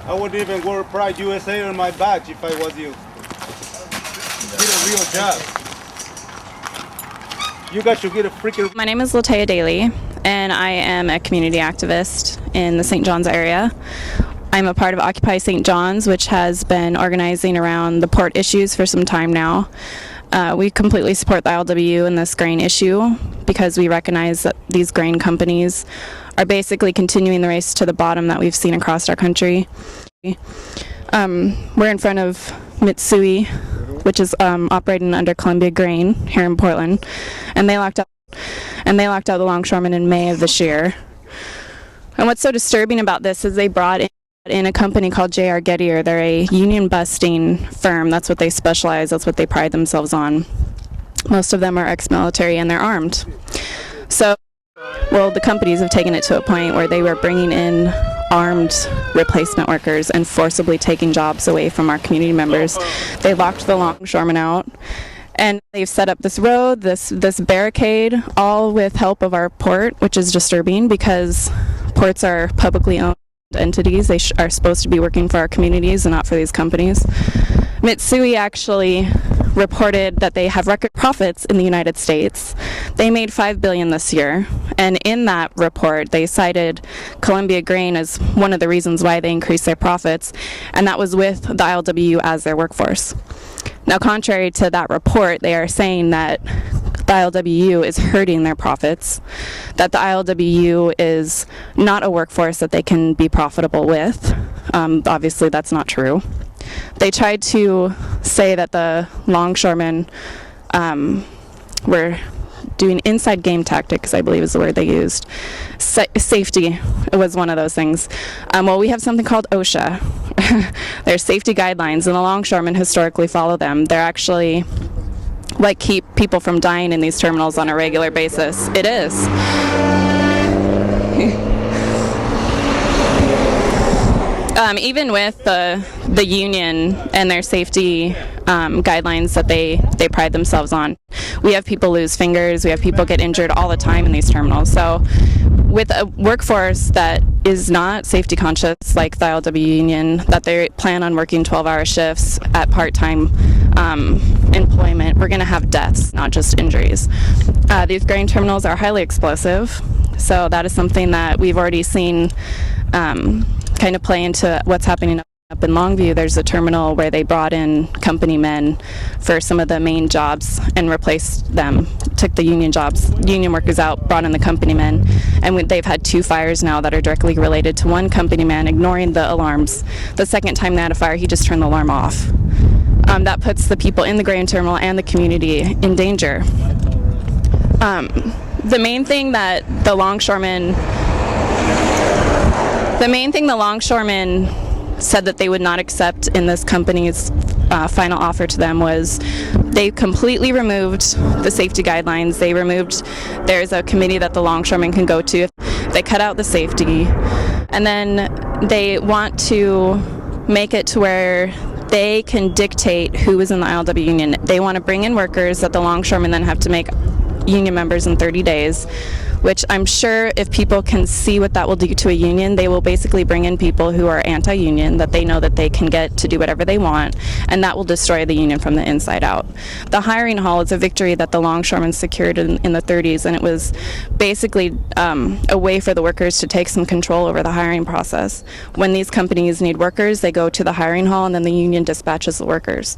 I would even wear Pride USA on my badge if I was you. Get a real job. You guys should get a freaking... My name is Latea Daly, and I am a community activist in the St. John's area. I'm a part of Occupy St. John's, which has been organizing around the port issues for some time now. We completely support the ILWU in this grain issue because we recognize that these grain companies are basically continuing the race to the bottom that we've seen across our country. We're in front of Mitsui, which is operating under Columbia Grain here in Portland, and they locked out the longshoremen in May of this year. And what's so disturbing about this is they brought in a company called J.R. Gettier. They're a union busting firm. That's what they specialize. That's what they pride themselves on. Most of them are ex-military and they're armed. So, well, the companies have taken it to a point where they were bringing in armed replacement workers and forcibly taking jobs away from our community members. They locked the longshoremen out, and they've set up this road, this barricade, all with help of our port, which is disturbing because ports are publicly owned entities. They are supposed to be working for our communities and not for these companies. Mitsui actually reported that they have record profits in the United States. They made $5 billion this year, and in that report they cited Columbia Grain as one of the reasons why they increased their profits, and that was with the ILWU as their workforce. Now, contrary to that report, they are saying that the ILWU is hurting their profits, that the ILWU is not a workforce that they can be profitable with. Obviously, that's not true. They tried to say that the longshoremen were doing inside game tactics, I believe is the word they used. Safety was one of those things. Well, we have something called OSHA. There's safety guidelines, and the longshoremen historically follow them. They're actually what keep people from dying in these terminals on a regular basis. It is. Even with the union and their safety guidelines that they pride themselves on, we have people lose fingers, we have people get injured all the time in these terminals. So with a workforce that is not safety conscious like the ILWU union, that they plan on working 12-hour shifts at part-time employment, we're going to have deaths, not just injuries. These grain terminals are highly explosive, so that is something that we've already seen kind of play into what's happening up in Longview. There's a terminal where they brought in company men for some of the main jobs and replaced them, took the union workers out, brought in the company men, and they've had 2 fires now that are directly related to one company man ignoring the alarms. The second time they had a fire, he just turned the alarm off. That puts the people in the grain terminal and the community in danger. The main thing the longshoremen said that they would not accept in this company's final offer to them was they completely removed the safety guidelines. There's a committee that the longshoremen can go to. They cut out the safety, and then they want to make it to where they can dictate who is in the ILWU union. They want to bring in workers that the longshoremen then have to make union members in 30 days, which I'm sure if people can see what that will do to a union, they will basically bring in people who are anti-union, that they know that they can get to do whatever they want, and that will destroy the union from the inside out. The hiring hall is a victory that the longshoremen secured in the 30s, and it was basically a way for the workers to take some control over the hiring process. When these companies need workers, they go to the hiring hall, and then the union dispatches the workers.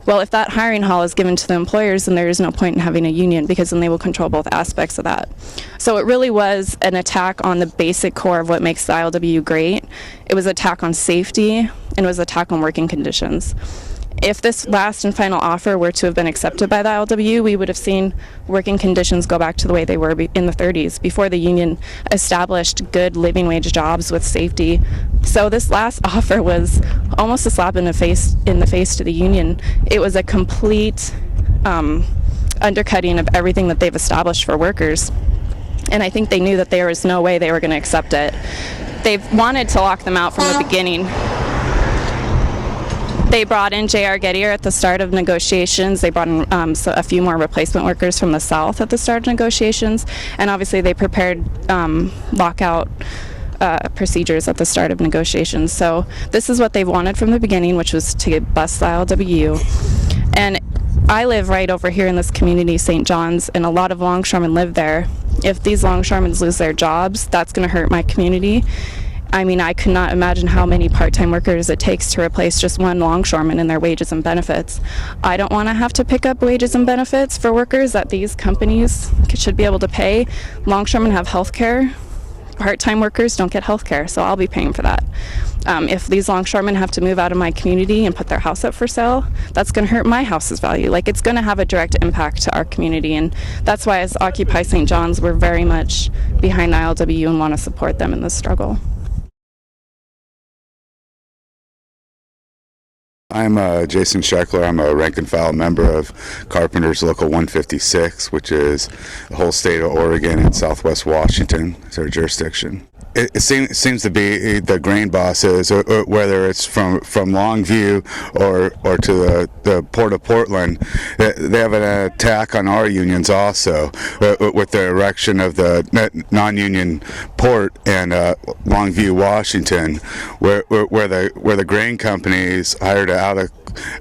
Well, if that hiring hall is given to the employers, then there is no point in having a union, because then they will control both aspects of that. So it really was an attack on the basic core of what makes the ILWU great. It was an attack on safety, and it was an attack on working conditions. If this last and final offer were to have been accepted by the ILWU, we would have seen working conditions go back to the way they were in the 30s, before the union established good living wage jobs with safety. So this last offer was almost a slap in the face to the union. It was a complete undercutting of everything that they've established for workers. And I think they knew that there was no way they were going to accept it. They've wanted to lock them out from the beginning. They brought in J.R. Gettier at the start of negotiations. They brought in a few more replacement workers from the south at the start of negotiations, and obviously they prepared lockout procedures at the start of negotiations. So this is what they've wanted from the beginning, which was to bust the ILWU. And I live right over here in this community, St. John's, and a lot of longshoremen live there. If these longshoremen lose their jobs, that's going to hurt my community. I mean, I could not imagine how many part-time workers it takes to replace just one longshoreman in their wages and benefits. I don't want to have to pick up wages and benefits for workers that these companies should be able to pay. Longshoremen have health care. Part-time workers don't get health care, so I'll be paying for that. If these longshoremen have to move out of my community and put their house up for sale, that's going to hurt my house's value. Like, it's going to have a direct impact to our community, and that's why as Occupy St. John's, we're very much behind the ILWU and want to support them in this struggle. I'm Jason Scheckler. I'm a rank and file member of Carpenters Local 156, which is the whole state of Oregon and Southwest Washington. It's our jurisdiction. It seems to be the grain bosses, whether it's from Longview or to the Port of Portland, they have an attack on our unions also, with the erection of the non-union port in Longview, Washington, where the grain companies hired an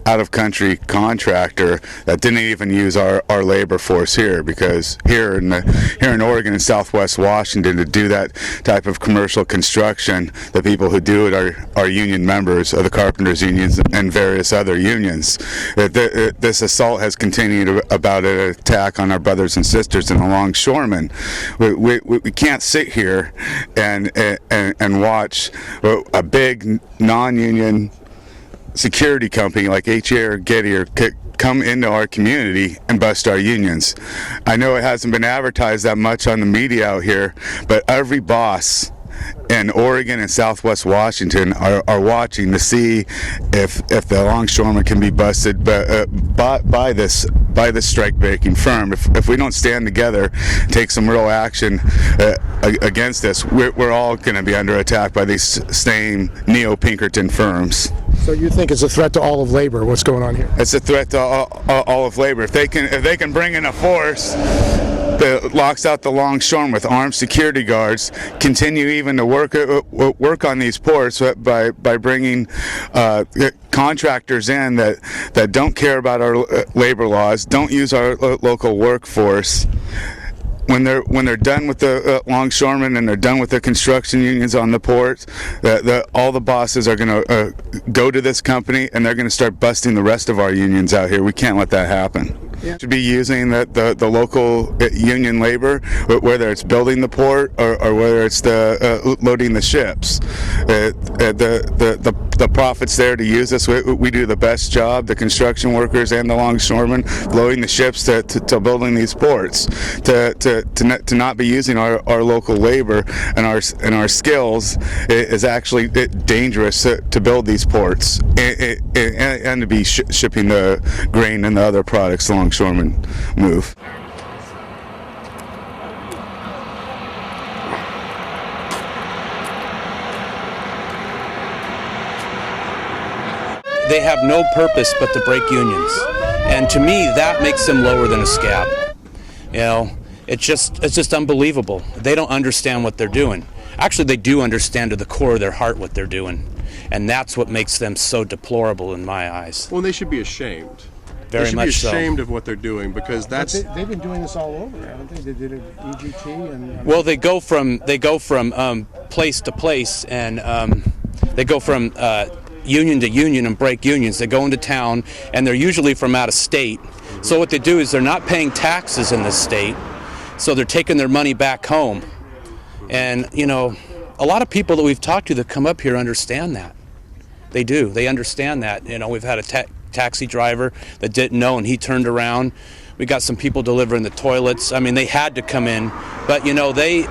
out-of-country contractor that didn't even use our labor force here, because here in Oregon and Southwest Washington, to do that type of commercial construction, the people who do it are union members of the carpenters unions and various other unions. This assault has continued about an attack on our brothers and sisters and the longshoremen. We can't sit here and watch a big non-union security company like J.R. Gettier come into our community and bust our unions. I know it hasn't been advertised that much on the media out here, but every boss in Oregon and Southwest Washington are watching to see if the longshoremen can be busted by this strike-breaking firm. If we don't stand together, take some real action against this, we're all going to be under attack by these same neo-Pinkerton firms. So you think it's a threat to all of labor? What's going on here? It's a threat to all of labor. If they can bring in a force that locks out the longshoremen with armed security guards, continue even to work on these ports by bringing contractors in that don't care about our labor laws, don't use our local workforce. When they're done with the longshoremen and they're done with the construction unions on the port, all the bosses are going to go to this company and they're going to start busting the rest of our unions out here. We can't let that happen. Yeah. Should be using the local union labor, whether it's building the port or whether it's loading the ships. The profits there to use us. We do the best job, the construction workers and the longshoremen, loading the ships to building these ports. To not be using our local labor and our skills is actually dangerous to build these ports and to be shipping the grain and the other products the longshoremen move. They have no purpose but to break unions, and to me that makes them lower than a scab. You know, it's just unbelievable. They don't understand what they're doing. Actually, they do understand to the core of their heart what they're doing, and that's what makes them so deplorable in my eyes. Well, they should be ashamed. Very much so. They should be ashamed of what they're doing, because that's. They've been doing this all over, haven't they? They did it at EGT and. Well, they go from place to place, and they go from union to union and break unions. They go into town, and they're usually from out of state. So what they do is they're not paying taxes in this state, so they're taking their money back home. And you know, a lot of people that we've talked to that come up here understand that. They do. They understand that. You know, we've had a taxi driver that didn't know, and he turned around. We got some people delivering the toilets. I mean, they had to come in, but you know, they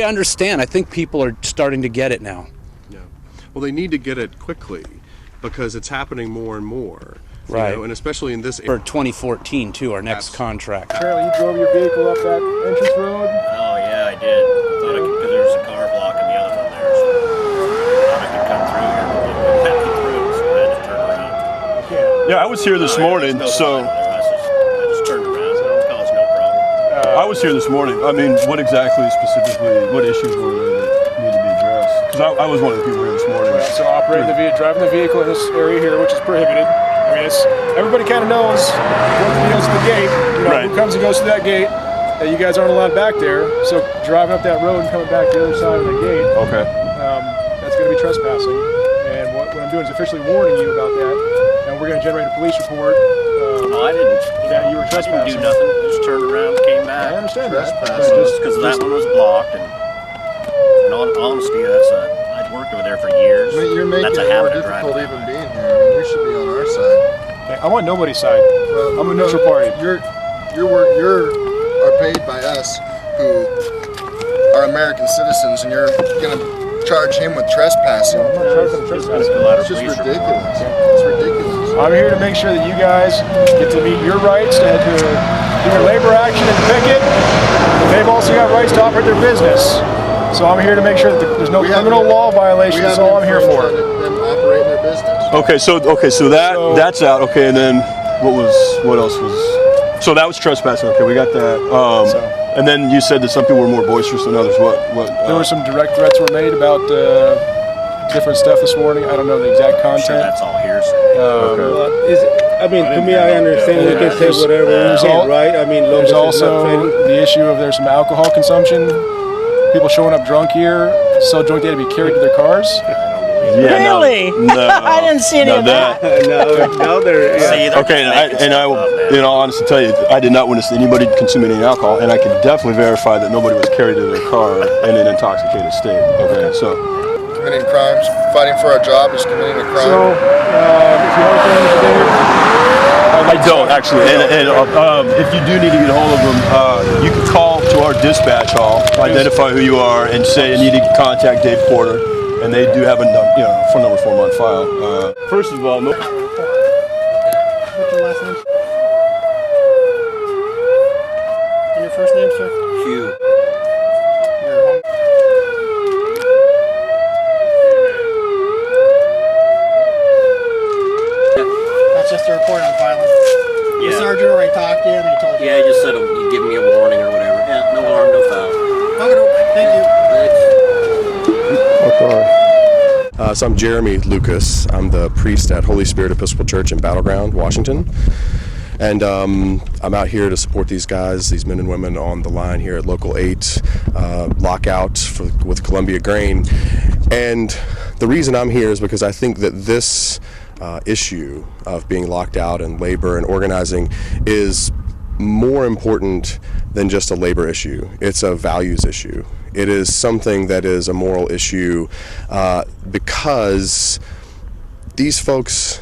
understand. I think people are starting to get it now. Yeah. Well, they need to get it quickly, because it's happening more and more. Right. You know, and especially in this for 2014 too, our next contract. Charlie, you drove your vehicle up that entrance road? Oh yeah, I did. I thought I could, because there's a car blocking the other one there, so I thought I could come through here, but they wouldn't let me through, so I had to turn around. Yeah, I was here this morning, so I just turned around, so it caused no problem. I was here this morning. I mean, what exactly specifically, what issues were there that need to be addressed? Because I was one of the people here this morning. Right, so driving the vehicle in this area here, which is prohibited. I mean, everybody kind of knows what the deal's at the gate. You know, Right. who comes and goes through that gate. You guys aren't allowed back there. So driving up that road and coming back to the other side of the gate, Okay. that's going to be trespassing. And what I'm doing is officially warning you about that. And we're going to generate a police report. No, I didn't. That you were I didn't trespassing. do nothing. Just turned around, came back. I understand that. Just because that one was blocked, and in all honesty, I'd worked over there for years. You're making That's a it more habit of driving. difficult even being here. I mean, you should be on our side. Okay, I'm on nobody's side. Well, I'm a neutral party. You are paid by us who are American citizens, and you're gonna charge him with trespassing. I'm not charging them trespassing. It's just ridiculous. It's ridiculous. I'm here to make sure that you guys get to meet your rights to do your labor action in Picket. They've also got rights to operate their business. So I'm here to make sure that there's no criminal law violations. That's all I'm here for. Them operating their business. Okay, so that's out. Okay, and then what else was? So that was trespassing. Okay, we got that. And then you said that some people were more boisterous than others. What? There were some direct threats were made about different stuff this morning. I don't know the exact I'm sure content. that's all hearsay. To me, I understand we can say whatever we can, right? I mean, There's also the issue of there's some alcohol consumption. People showing up drunk here, so drunk they had to be carried to their cars. Yeah, Really? No, I didn't see any of that. no, they're See, they're Okay, just making and I stuff will, up, man. in all honesty, tell you, I did not witness anybody consuming any alcohol, and I can definitely verify that nobody was carried to their car in an intoxicated state. Okay, so. Committing crimes, fighting for our job is committing a crime. So, if you have things to do, I don't actually, and if you do need to get a hold of them, you can call to our dispatch hall, identify who you are, and say you need to contact Dave Porter, and they do have a phone number for them on file. First of all, no. What's your last name? And your first name, sir? Hugh. Your home. That's just a report on violence. The Yeah. sergeant already talked to you and he told you. Yeah, he just said he'd give me a warning or whatever. Yeah, no harm, no foul. Okay, thank you. So I'm Jeremy Lucas. I'm the priest at Holy Spirit Episcopal Church in Battleground, Washington. And I'm out here to support these guys, these men and women on the line here at Local 8, lockout with Columbia Grain. And the reason I'm here is because I think that this issue of being locked out and labor and organizing is more important than just a labor issue. It's a values issue. It is something that is a moral issue because these folks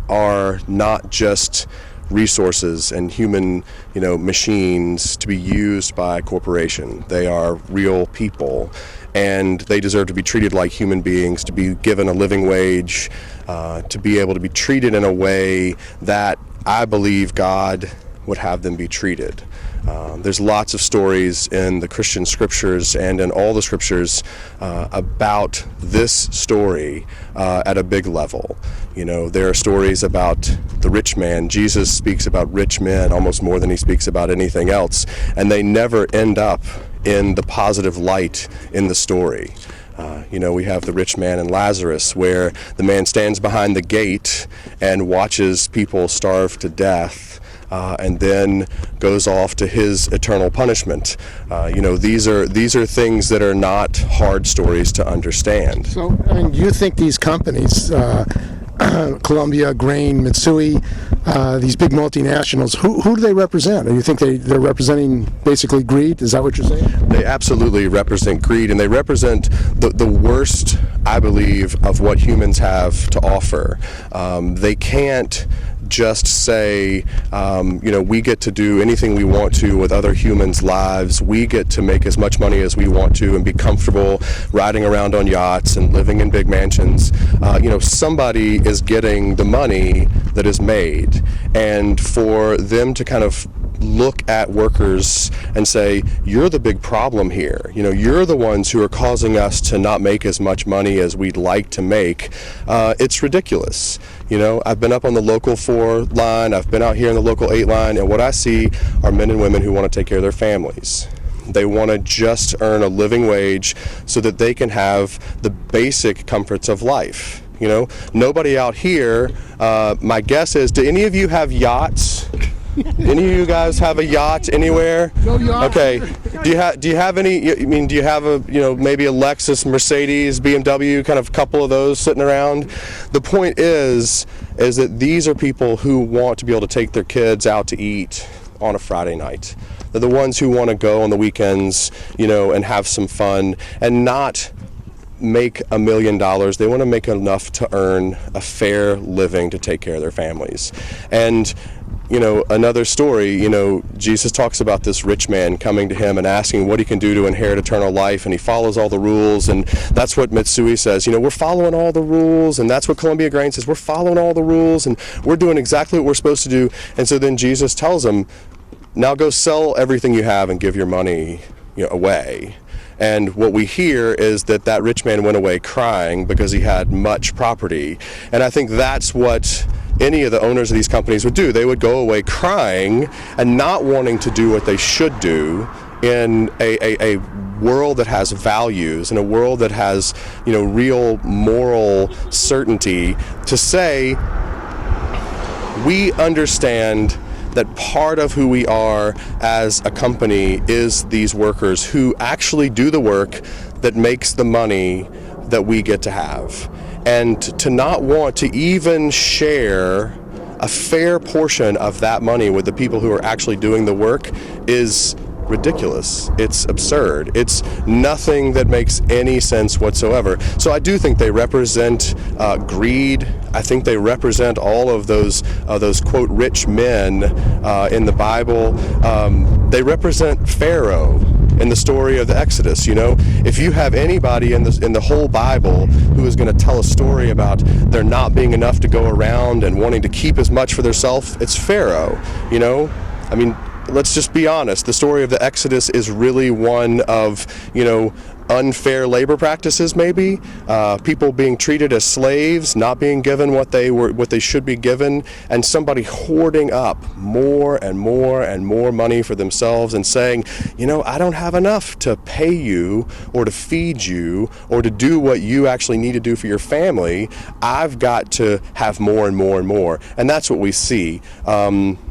are not just resources and human, machines to be used by a corporation. They are real people, and they deserve to be treated like human beings, to be given a living wage, to be able to be treated in a way that I believe God would have them be treated. There's lots of stories in the Christian scriptures and in all the scriptures about this story at a big level. There are stories about the rich man. Jesus speaks about rich men almost more than he speaks about anything else, and they never end up in the positive light in the story. We have the rich man and Lazarus, where the man stands behind the gate and watches people starve to death. And then goes off to his eternal punishment. These are things that are not hard stories to understand. So, do you think these companies, Columbia, Grain, Mitsui, these big multinationals, who do they represent? Do you think they're representing basically greed? Is that what you're saying? They absolutely represent greed, and they represent the worst, I believe, of what humans have to offer. They can't just say, we get to do anything we want to with other humans' lives. We get to make as much money as we want to and be comfortable riding around on yachts and living in big mansions. Somebody is getting the money that is made, and for them to kind of look at workers and say, you're the big problem here. You're the ones who are causing us to not make as much money as we'd like to make. It's ridiculous. I've been up on the local 4 line, I've been out here in the local 8 line, and what I see are men and women who want to take care of their families. They want to just earn a living wage so that they can have the basic comforts of life. Nobody out here, my guess is, do any of you have yachts? Any of you guys have a yacht anywhere? No yacht. Okay. Do you have any? Do you have a maybe a Lexus, Mercedes, BMW, kind of couple of those sitting around? The point is that these are people who want to be able to take their kids out to eat on a Friday night. They're the ones who want to go on the weekends, and have some fun and not make $1 million. They want to make enough to earn a fair living to take care of their families. And another story, Jesus talks about this rich man coming to him and asking what he can do to inherit eternal life, and he follows all the rules, and that's what Mitsui says, we're following all the rules, and that's what Columbia Grain says, we're following all the rules, and we're doing exactly what we're supposed to do. And so then Jesus tells him, now go sell everything you have and give your money away. And what we hear is that rich man went away crying because he had much property. And I think that's what any of the owners of these companies would do. They would go away crying and not wanting to do what they should do in a world that has values, in a world that has real moral certainty, to say, we understand that part of who we are as a company is these workers who actually do the work that makes the money that we get to have. And to not want to even share a fair portion of that money with the people who are actually doing the work is ridiculous. It's absurd. It's nothing that makes any sense whatsoever. So I do think they represent greed. I think they represent all of those quote rich men in the Bible. They represent Pharaoh in the story of the Exodus. If you have anybody in the whole Bible who is going to tell a story about there not being enough to go around and wanting to keep as much for themselves, it's Pharaoh. Let's just be honest. The story of the Exodus is really one of, unfair labor practices, maybe people being treated as slaves, not being given what they should be given, and somebody hoarding up more and more and more money for themselves and saying, I don't have enough to pay you or to feed you or to do what you actually need to do for your family. I've got to have more and more and more. And that's what we see.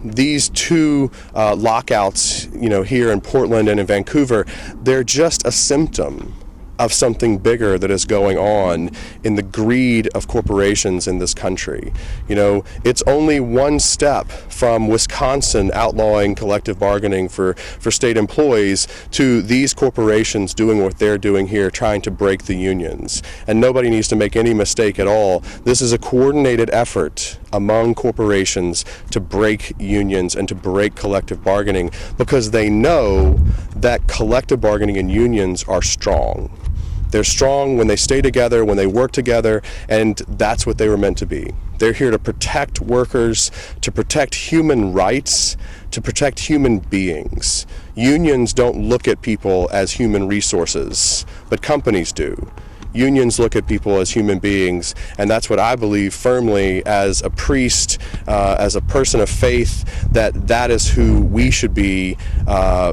These 2 lockouts, here in Portland and in Vancouver, they're just a symptom of something bigger that is going on in the greed of corporations in this country. It's only one step from Wisconsin outlawing collective bargaining for state employees to these corporations doing what they're doing here, trying to break the unions. And nobody needs to make any mistake at all. This is a coordinated effort among corporations to break unions and to break collective bargaining, because they know that collective bargaining and unions are strong. They're strong when they stay together, when they work together, and that's what they were meant to be. They're here to protect workers, to protect human rights, to protect human beings. Unions don't look at people as human resources, but companies do. Unions look at people as human beings, and that's what I believe firmly as a priest, as a person of faith, that is who we should be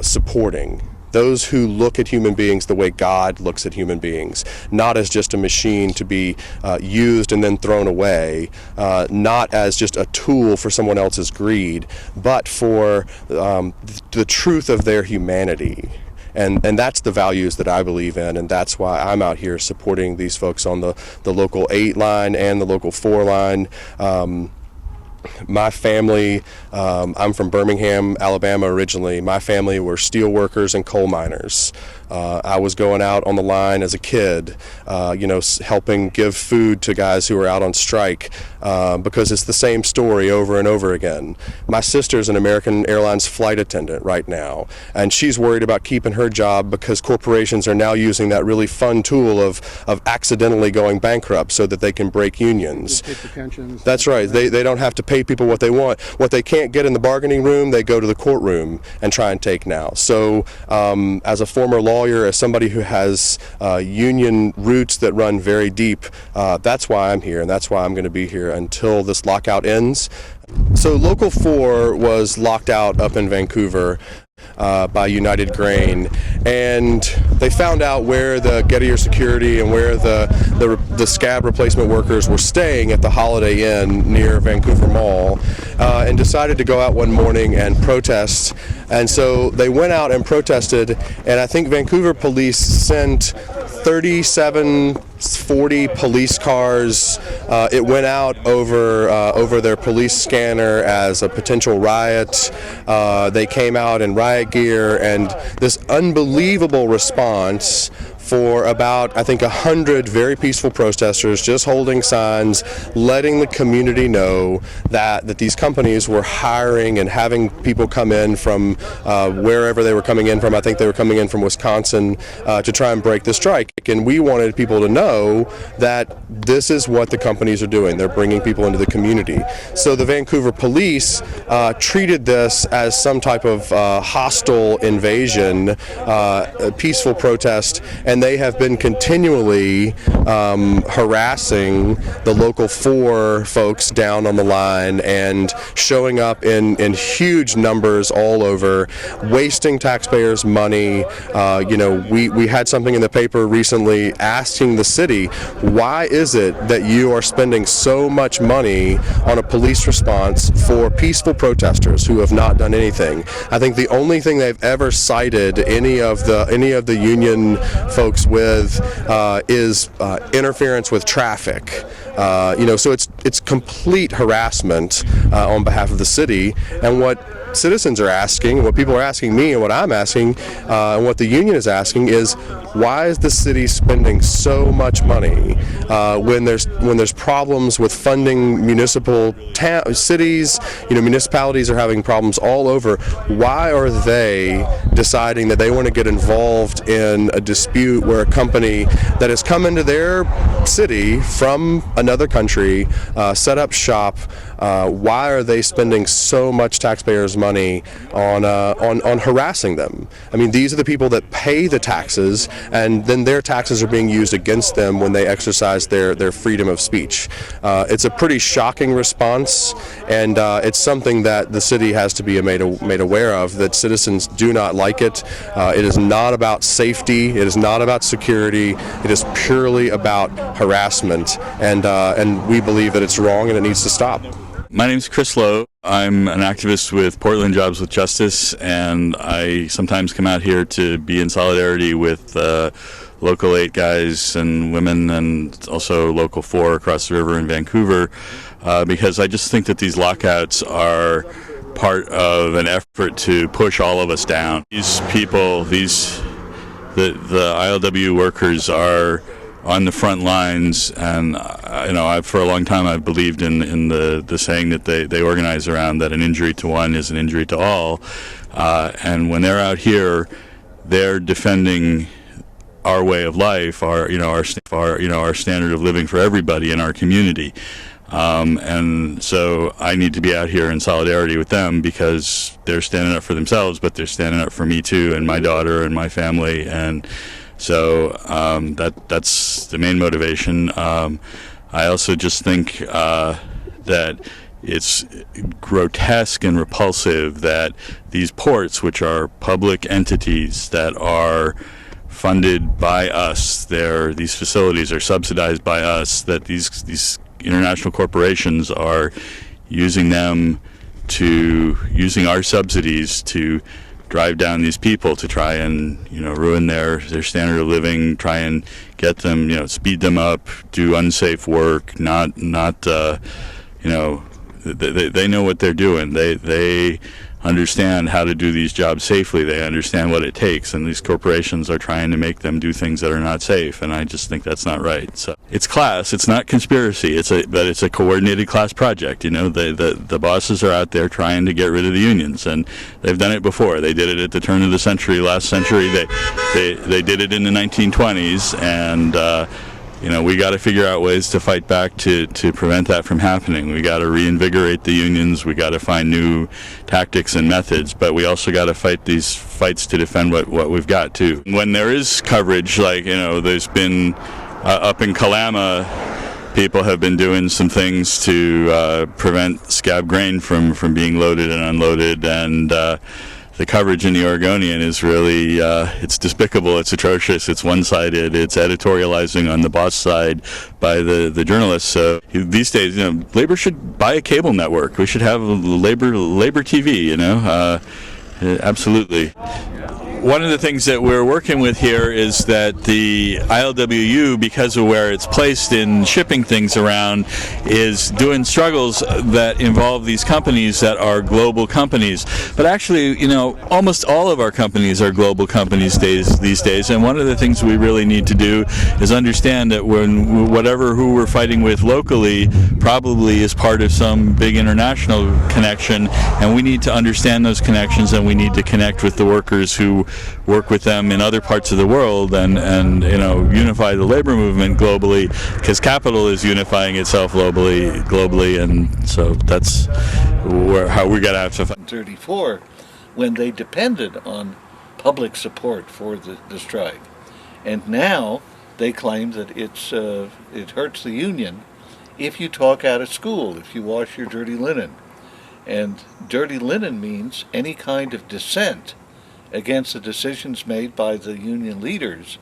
supporting. Those who look at human beings the way God looks at human beings, not as just a machine to be used and then thrown away, not as just a tool for someone else's greed, but for the truth of their humanity. And that's the values that I believe in, and that's why I'm out here supporting these folks on the local 8 line and the local 4 line. My family, I'm from Birmingham, Alabama originally. My family were steel workers and coal miners. I was going out on the line as a kid, helping give food to guys who were out on strike, because it's the same story over and over again. My sister's an American Airlines flight attendant right now, and she's worried about keeping her job because corporations are now using that really fun tool of accidentally going bankrupt so that they can break unions. Take the pensions. That's right. They don't have to pay people what they want. What they can't get in the bargaining room, they go to the courtroom and try and take now. So as a former lawyer, as somebody who has union roots that run very deep, that's why I'm here, and that's why I'm going to be here until this lockout ends. So Local 4 was locked out up in Vancouver by United Grain, and they found out where the Gettier security and where the scab replacement workers were staying at the Holiday Inn near Vancouver Mall, and decided to go out one morning and protest. And so they went out and protested, and I think Vancouver police sent 40 police cars. It went out over their police scanner as a potential riot. They came out in riot gear, and this unbelievable response for about, I think, 100 very peaceful protesters just holding signs, letting the community know that these companies were hiring and having people come in from wherever they were coming in from. I think they were coming in from Wisconsin to try and break the strike. And we wanted people to know that this is what the companies are doing. They're bringing people into the community. So the Vancouver police treated this as some type of hostile invasion, a peaceful protest, and they have been continually harassing the Local 4 folks down on the line and showing up in huge numbers all over, wasting taxpayers' money. We had something in the paper recently asking the city, why is it that you are spending so much money on a police response for peaceful protesters who have not done anything? I think the only thing they've ever cited any of the union folks with is interference with traffic. So it's complete harassment on behalf of the city. And what citizens are asking, what people are asking me, and what I'm asking, and what the union is asking is, why is the city spending so much money when there's problems with funding municipal cities? Municipalities are having problems all over. Why are they deciding that they want to get involved in a dispute where a company that has come into their city from another country, set up shop? Why are they spending so much taxpayers' money on harassing them? I mean, these are the people that pay the taxes, and then their taxes are being used against them when they exercise their freedom of speech. It's a pretty shocking response, and it's something that the city has to be made aware of, that citizens do not like it. It is not about safety. It is not about security. It is purely about harassment, and we believe that it's wrong and it needs to stop. My name is Chris Lowe. I'm an activist with Portland Jobs with Justice, and I sometimes come out here to be in solidarity with Local 8 guys and women, and also Local 4 across the river in Vancouver, because I just think that these lockouts are part of an effort to push all of us down. These people, the ILWU workers are on the front lines, and for a long time I've believed in the saying that they organize around, that an injury to one is an injury to all, and when they're out here, they're defending our way of life, our standard of living for everybody in our community, and so I need to be out here in solidarity with them, because they're standing up for themselves, but they're standing up for me too, and my daughter and my family. And so that's the main motivation. I also just think that it's grotesque and repulsive that these ports, which are public entities that are funded by us, these facilities are subsidized by us, that these international corporations are using our subsidies to drive down these people, to try and ruin their standard of living, try and get them, speed them up, do unsafe work, they know what they're doing. They understand how to do these jobs safely. They understand what it takes, and these corporations are trying to make them do things that are not safe, and I just think that's not right. So it's class, it's not conspiracy, but it's a coordinated class project. The bosses are out there trying to get rid of the unions, and they've done it before. They did it at the turn of the century, last century. They did it in the 1920s, and we got to figure out ways to fight back to prevent that from happening. We got to reinvigorate the unions. We got to find new tactics and methods, but we also got to fight these fights to defend what we've got too. When there is coverage, like there's been up in Kalama, people have been doing some things to prevent scab grain from being loaded and unloaded, and the coverage in the Oregonian is really, it's despicable, it's atrocious, it's one-sided, it's editorializing on the boss side by the journalists. So these days, labor should buy a cable network. We should have labor TV, absolutely. One of the things that we're working with here is that the ILWU, because of where it's placed in shipping things around, is doing struggles that involve these companies that are global companies. But actually, almost all of our companies are global companies these days. And one of the things we really need to do is understand that who we're fighting with locally probably is part of some big international connection, and we need to understand those connections, and we need to connect with the workers who work with them in other parts of the world, and unify the labor movement globally, because capital is unifying itself globally, and so that's how we got to have to fight. 1934, when they depended on public support for the strike, and now they claim that it hurts the union if you talk out of school, if you wash your dirty linen, and dirty linen means any kind of dissent against the decisions made by the union leaders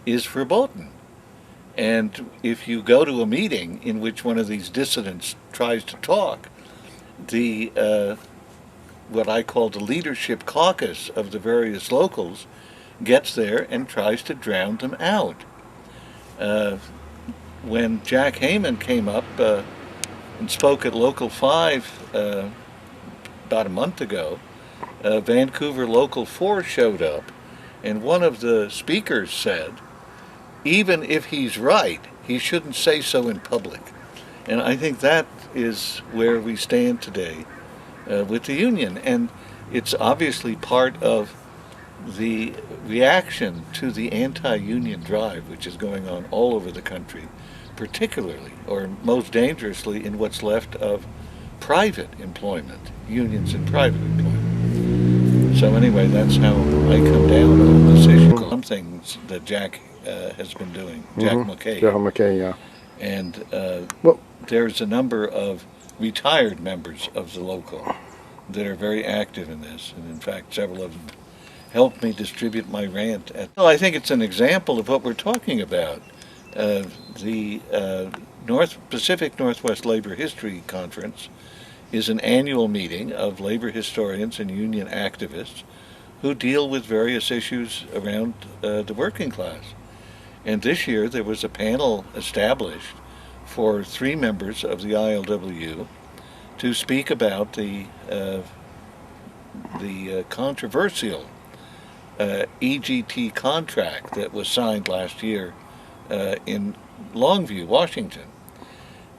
is verboten. And if you go to a meeting in which one of these dissidents tries to talk, the what I call the leadership caucus of the various locals gets there and tries to drown them out. When Jack Heyman came up and spoke at Local 5 about a month ago, Vancouver Local 4 showed up, and one of the speakers said, even if he's right, he shouldn't say so in public. And I think that is where we stand today with the union, and it's obviously part of the reaction to the anti-union drive which is going on all over the country, particularly, or most dangerously, in what's left of private employment, unions in private employment. So anyway, that's how I come down on this issue. Some things that Jack has been doing, Jack McKay. Jack McKay, yeah. And there's a number of retired members of the local that are very active in this, and in fact several of them helped me distribute my rant. Well, I think it's an example of what we're talking about. The Pacific Northwest Labor History Conference is an annual meeting of labor historians and union activists who deal with various issues around the working class. And this year there was a panel established for 3 members of the ILWU to speak about the controversial EGT contract that was signed last year in Longview, Washington.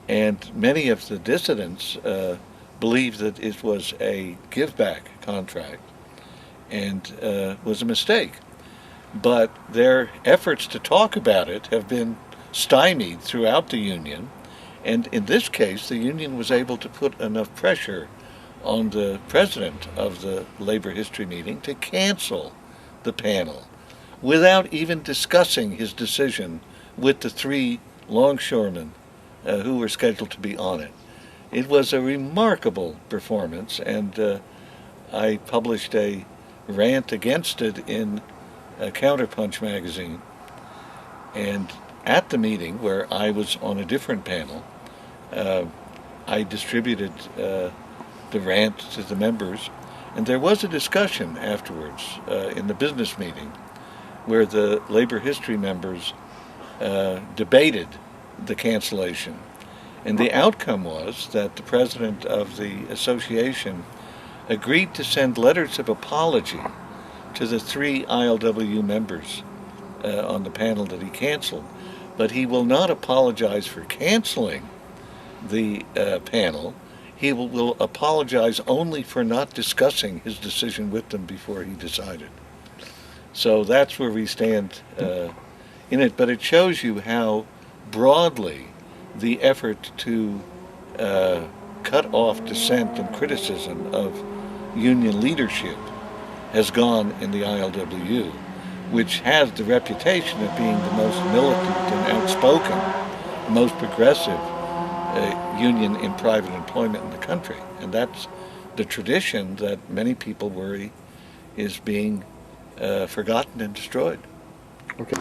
And many of the dissidents believe that it was a give-back contract and was a mistake. But their efforts to talk about it have been stymied throughout the union, and in this case the union was able to put enough pressure on the president of the labor history meeting to cancel the panel without even discussing his decision with the 3 longshoremen who were scheduled to be on it. It was a remarkable performance, and I published a rant against it in Counterpunch magazine. And at the meeting, where I was on a different panel, I distributed the rant to the members, and there was a discussion afterwards in the business meeting where the labor history members debated the cancellation. And the outcome was that the president of the association agreed to send letters of apology to the 3 ILWU members on the panel that he canceled. But he will not apologize for canceling the panel. He will apologize only for not discussing his decision with them before he decided. So that's where we stand in it. But it shows you how broadly, the effort to cut off dissent and criticism of union leadership has gone in the ILWU, which has the reputation of being the most militant and outspoken, the most progressive union in private employment in the country. And that's the tradition that many people worry is being forgotten and destroyed. Okay.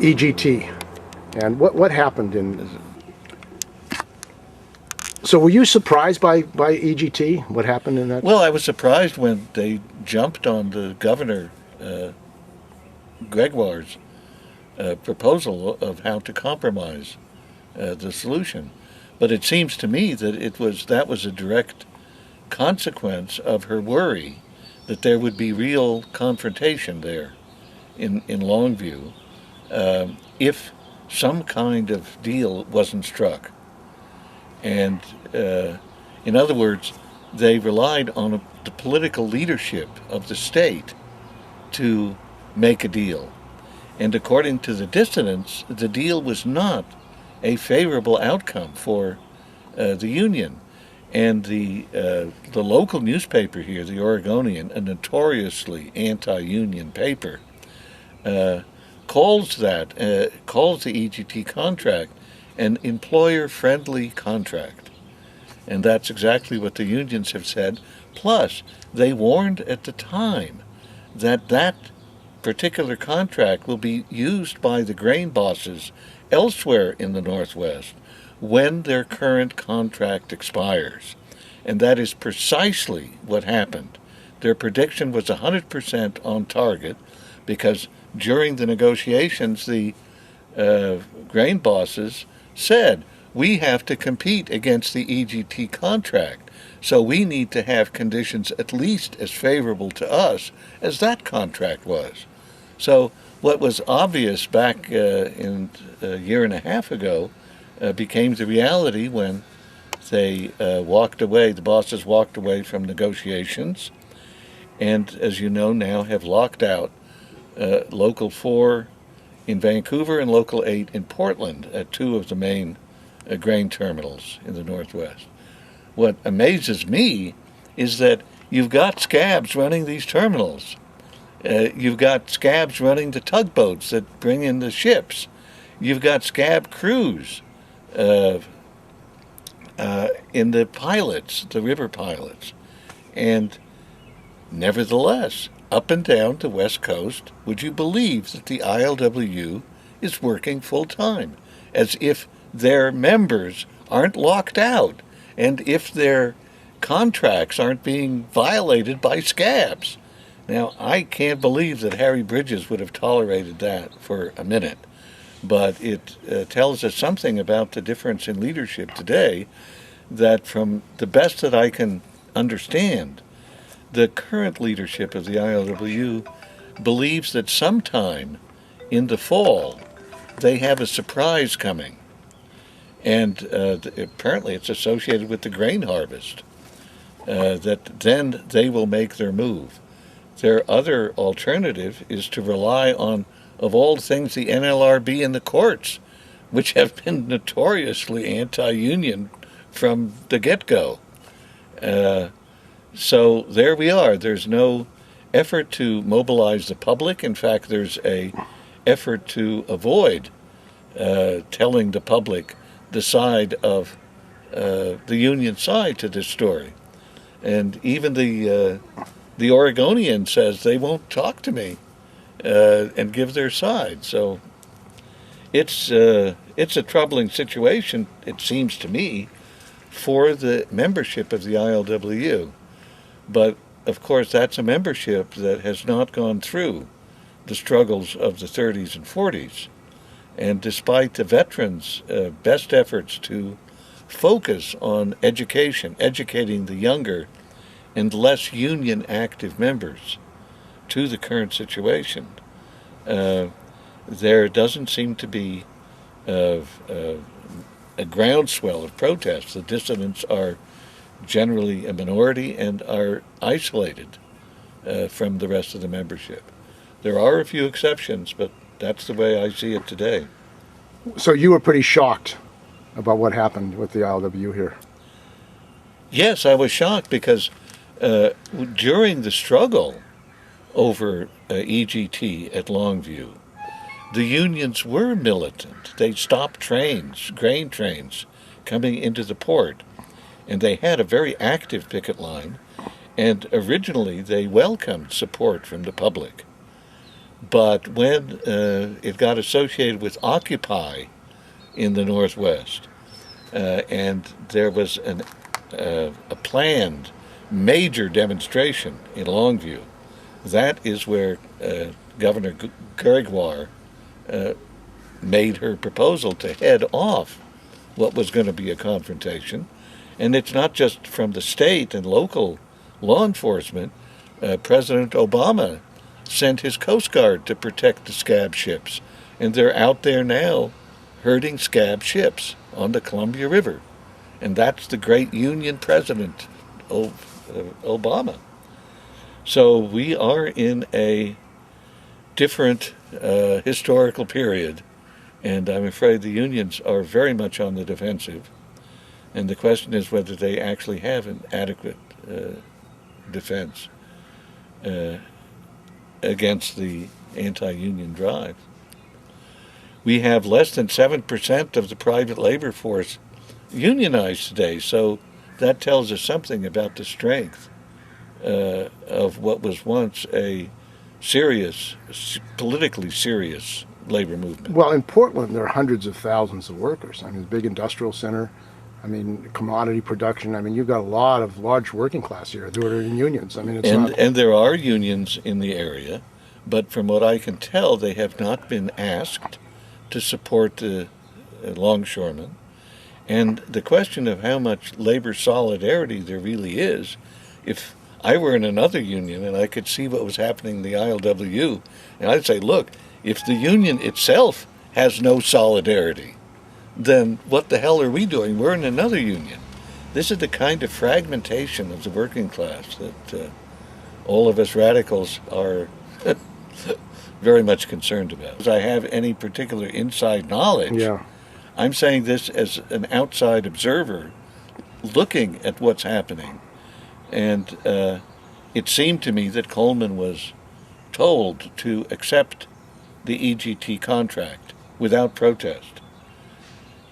EGT. And what happened in... So were you surprised by EGT? What happened in that? Well, I was surprised when they jumped on the Governor Gregoire's proposal of how to compromise the solution. But it seems to me that that was a direct consequence of her worry that there would be real confrontation there in Longview if some kind of deal wasn't struck. And in other words, they relied on the political leadership of the state to make a deal. And according to the dissidents, the deal was not a favorable outcome for the union. And the local newspaper here, the Oregonian, a notoriously anti-union paper, calls the EGT contract an employer-friendly contract. And that's exactly what the unions have said. Plus, they warned at the time that that particular contract will be used by the grain bosses elsewhere in the Northwest when their current contract expires. And that is precisely what happened. Their prediction was 100% on target because during the negotiations, the grain bosses said, we have to compete against the EGT contract, so we need to have conditions at least as favorable to us as that contract was. So what was obvious back in a year and a half ago became the reality when they walked away, the bosses walked away from negotiations, and as you know now have locked out Local 4 in Vancouver and Local 8 in Portland at two of the main grain terminals in the Northwest. What amazes me is that you've got scabs running these terminals. You've got scabs running the tugboats that bring in the ships. You've got scab crews in the pilots, the river pilots. And nevertheless, up and down the West Coast, would you believe that the ILWU is working full-time, as if their members aren't locked out, and if their contracts aren't being violated by scabs? Now, I can't believe that Harry Bridges would have tolerated that for a minute, but it tells us something about the difference in leadership today, that from the best that I can understand, the current leadership of the ILWU believes that sometime in the fall they have a surprise coming. And apparently it's associated with the grain harvest, that then they will make their move. Their other alternative is to rely on, of all things, the NLRB and the courts, which have been notoriously anti-union from the get-go. So there we are. There's no effort to mobilize the public. In fact, there's an effort to avoid telling the public the side of the union side to this story. And even the Oregonian says they won't talk to me and give their side. So it's a troubling situation, it seems to me, for the membership of the ILWU. But, of course, that's a membership that has not gone through the struggles of the 30s and 40s. And despite the veterans' best efforts to focus on education, educating the younger and less union active members to the current situation, there doesn't seem to be a groundswell of protests. The dissidents are generally a minority and are isolated from the rest of the membership. There are a few exceptions, but that's the way I see it today. So you were pretty shocked about what happened with the ILWU here. Yes, I was shocked because during the struggle over EGT at Longview, the unions were militant. They stopped trains, grain trains, coming into the port, and they had a very active picket line, and originally they welcomed support from the public. But when it got associated with Occupy in the Northwest, and there was a planned major demonstration in Longview, that is where Governor Gregoire made her proposal to head off what was going to be a confrontation. And it's not just from the state and local law enforcement. President Obama sent his Coast Guard to protect the scab ships, and they're out there now herding scab ships on the Columbia River. And that's the great Union president, Obama. So we are in a different historical period, and I'm afraid the unions are very much on the defensive. And the question is whether they actually have an adequate defense against the anti-union drive. We have less than 7% of the private labor force unionized today, so that tells us something about the strength of what was once a serious, politically serious labor movement. Well, in Portland, there are hundreds of thousands of workers. I mean, the big industrial center, I mean, commodity production. I mean, you've got a lot of large working class here who are in unions. I mean, it's not... And there are unions in the area, but from what I can tell, they have not been asked to support the longshoremen. And the question of how much labor solidarity there really is, if I were in another union and I could see what was happening in the ILWU, and I'd say, look, if the union itself has no solidarity, then what the hell are we doing? We're in another union. This is the kind of fragmentation of the working class that all of us radicals are very much concerned about. As I have any particular inside knowledge, Yeah. I'm saying this as an outside observer looking at what's happening. And it seemed to me that Coleman was told to accept the EGT contract without protest,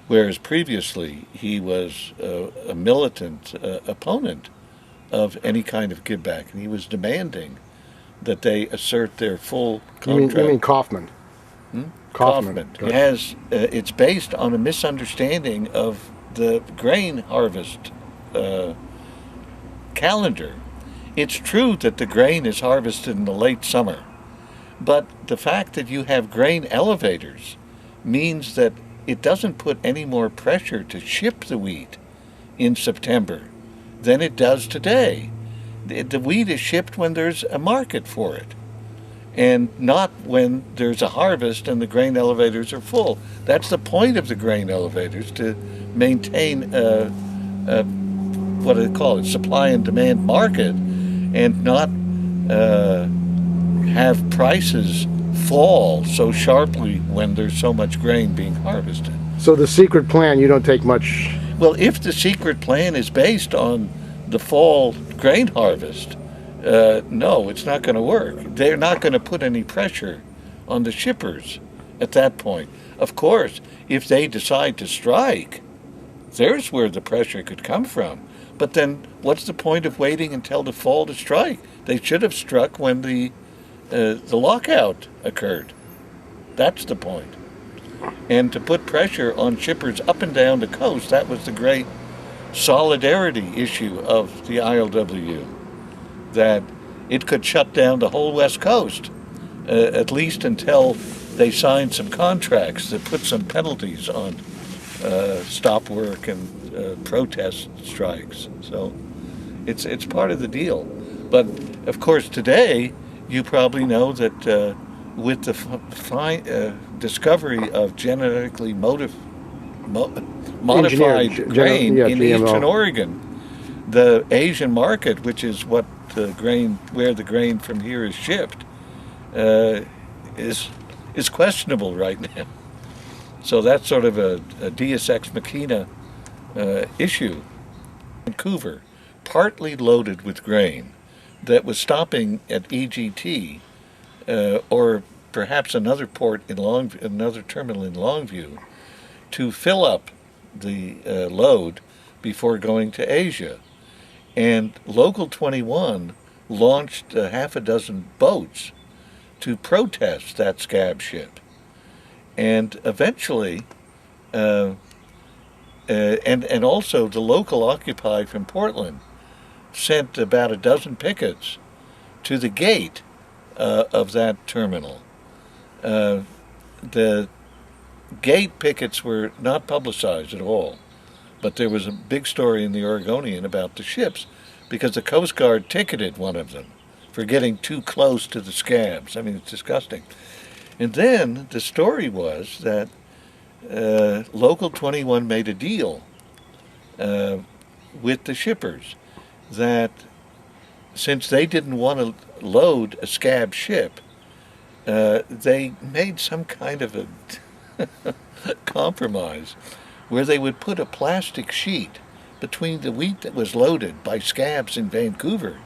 whereas previously he was a militant opponent of any kind of give back, and he was demanding that they assert their full contract. You mean Kaufman? Kaufman. It's based on a misunderstanding of the grain harvest calendar. It's true that the grain is harvested in the late summer, but the fact that you have grain elevators means that it doesn't put any more pressure to ship the wheat in September than it does today. The wheat is shipped when there's a market for it, and not when there's a harvest and the grain elevators are full. That's the point of the grain elevators, to maintain what do they call it, supply and demand market, and not have prices fall so sharply when there's so much grain being harvested. So the secret plan, you don't take much... Well, if the secret plan is based on the fall grain harvest, no, it's not going to work. They're not going to put any pressure on the shippers at that point. Of course, if they decide to strike, there's where the pressure could come from. But then what's the point of waiting until the fall to strike? They should have struck when the lockout occurred. That's the point. And to put pressure on shippers up and down the coast, that was the great solidarity issue of the ILWU, that it could shut down the whole West Coast, at least until they signed some contracts that put some penalties on stop work and protest strikes. So it's part of the deal. But of course today you probably know that with the discovery of genetically modified grain in eastern Oregon, the Asian market, which is what the grain, where the grain from here is shipped, is questionable right now. So that's sort of a deus ex machina issue. Vancouver, partly loaded with grain, that was stopping at EGT or perhaps another port in another terminal in Longview, to fill up the load before going to Asia. And Local 21 launched half a dozen boats to protest that scab ship. And eventually, and also the local Occupy from Portland sent about a dozen pickets to the gate of that terminal. The gate pickets were not publicized at all, but there was a big story in the Oregonian about the ships because the Coast Guard ticketed one of them for getting too close to the scabs. I mean, it's disgusting. And then the story was that Local 21 made a deal with the shippers that since they didn't want to load a scab ship, they made some kind of a compromise where they would put a plastic sheet between the wheat that was loaded by scabs in Vancouver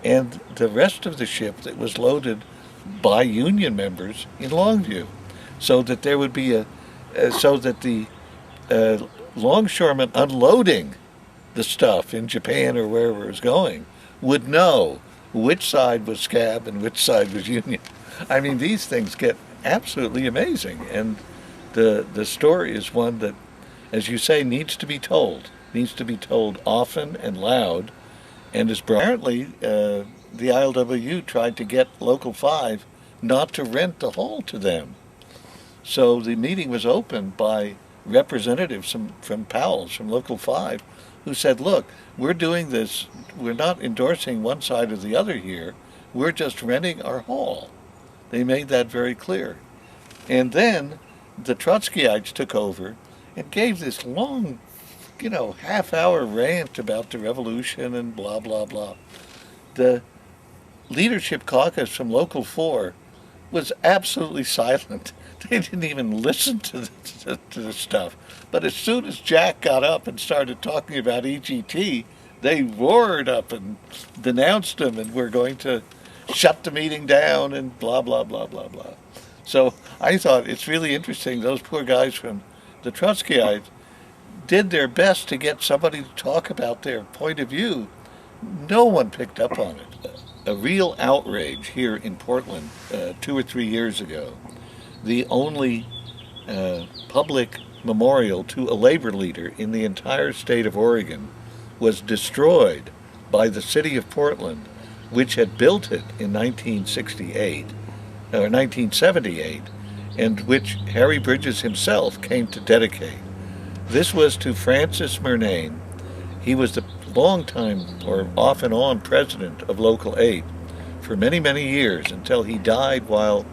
and the rest of the ship that was loaded by union members in Longview, so that there would be so that the longshoremen unloading the stuff in Japan or wherever it was going would know which side was scab and which side was union. I mean, these things get absolutely amazing, and the story is one that, as you say, needs to be told often and loud, and is apparently the ILWU tried to get Local 5 not to rent the hall to them. So the meeting was opened by representatives from Powell's, from Local 5, who said, look, we're doing this, we're not endorsing one side or the other here, we're just renting our hall. They made that very clear. And then the Trotskyites took over and gave this long, half-hour rant about the revolution and blah, blah, blah. The leadership caucus from Local 4 was absolutely silent. They didn't even listen to the stuff. But as soon as Jack got up and started talking about EGT, they roared up and denounced him and were going to shut the meeting down and blah, blah, blah, blah, blah. So I thought it's really interesting. Those poor guys from the Trotskyites did their best to get somebody to talk about their point of view. No one picked up on it. A real outrage here in Portland 2 or 3 years ago. The only public memorial to a labor leader in the entire state of Oregon was destroyed by the city of Portland, which had built it in 1968 or 1978, and which Harry Bridges himself came to dedicate. This was to Francis Murnane. He was the longtime or off and on president of Local 8 for many, many years until he died while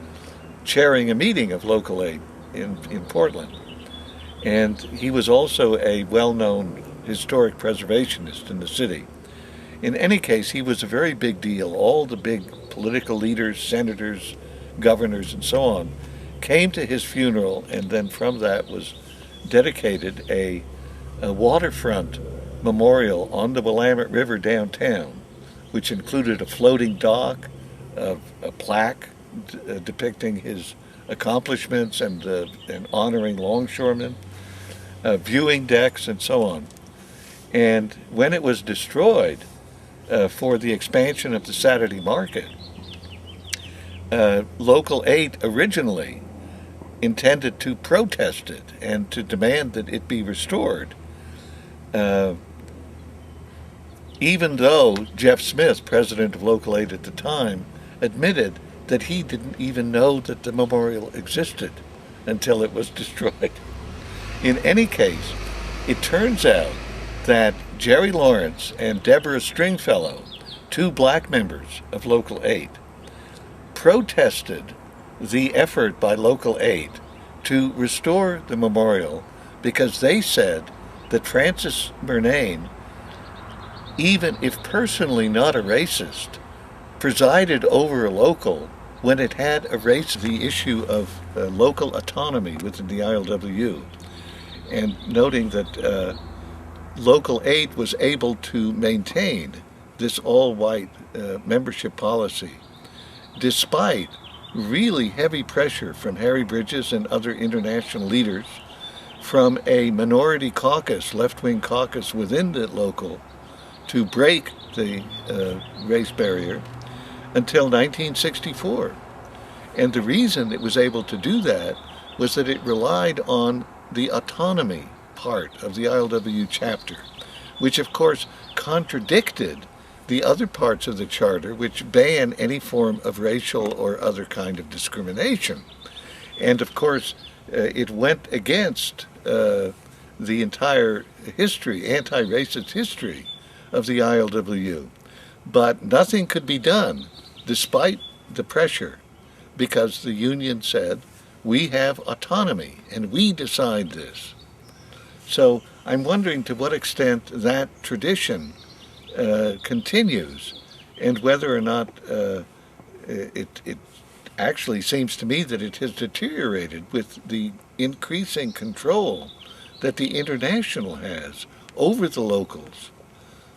chairing a meeting of Local 8 in Portland. And he was also a well-known historic preservationist in the city. In any case, he was a very big deal. All the big political leaders, senators, governors, and so on, came to his funeral, and then from that was dedicated a waterfront memorial on the Willamette River downtown, which included a floating dock, a plaque depicting his accomplishments and honoring longshoremen, viewing decks, and so on. And when it was destroyed for the expansion of the Saturday market, Local 8 originally intended to protest it and to demand that it be restored, even though Jeff Smith, president of Local 8 at the time, admitted that he didn't even know that the memorial existed until it was destroyed. In any case, it turns out that Jerry Lawrence and Deborah Stringfellow, 2 black members of Local 8, protested the effort by Local 8 to restore the memorial because they said that Francis Murnane, even if personally not a racist, presided over a local when it had erased the issue of local autonomy within the ILWU, and noting that Local 8 was able to maintain this all-white membership policy, despite really heavy pressure from Harry Bridges and other international leaders, from a minority caucus, left-wing caucus within the local, to break the race barrier until 1964. And the reason it was able to do that was that it relied on the autonomy part of the ILWU chapter, which of course contradicted the other parts of the charter which ban any form of racial or other kind of discrimination. And of course it went against the entire history, anti-racist history of the ILWU. But nothing could be done despite the pressure, because the union said, we have autonomy and we decide this. So I'm wondering to what extent that tradition continues, and whether or not it actually seems to me that it has deteriorated with the increasing control that the international has over the locals.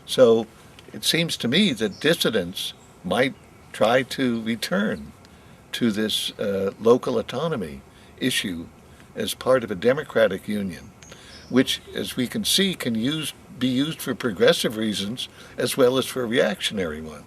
So it seems to me that dissidents might try to return to this local autonomy issue as part of a democratic union, which, as we can see, can be used for progressive reasons as well as for reactionary ones.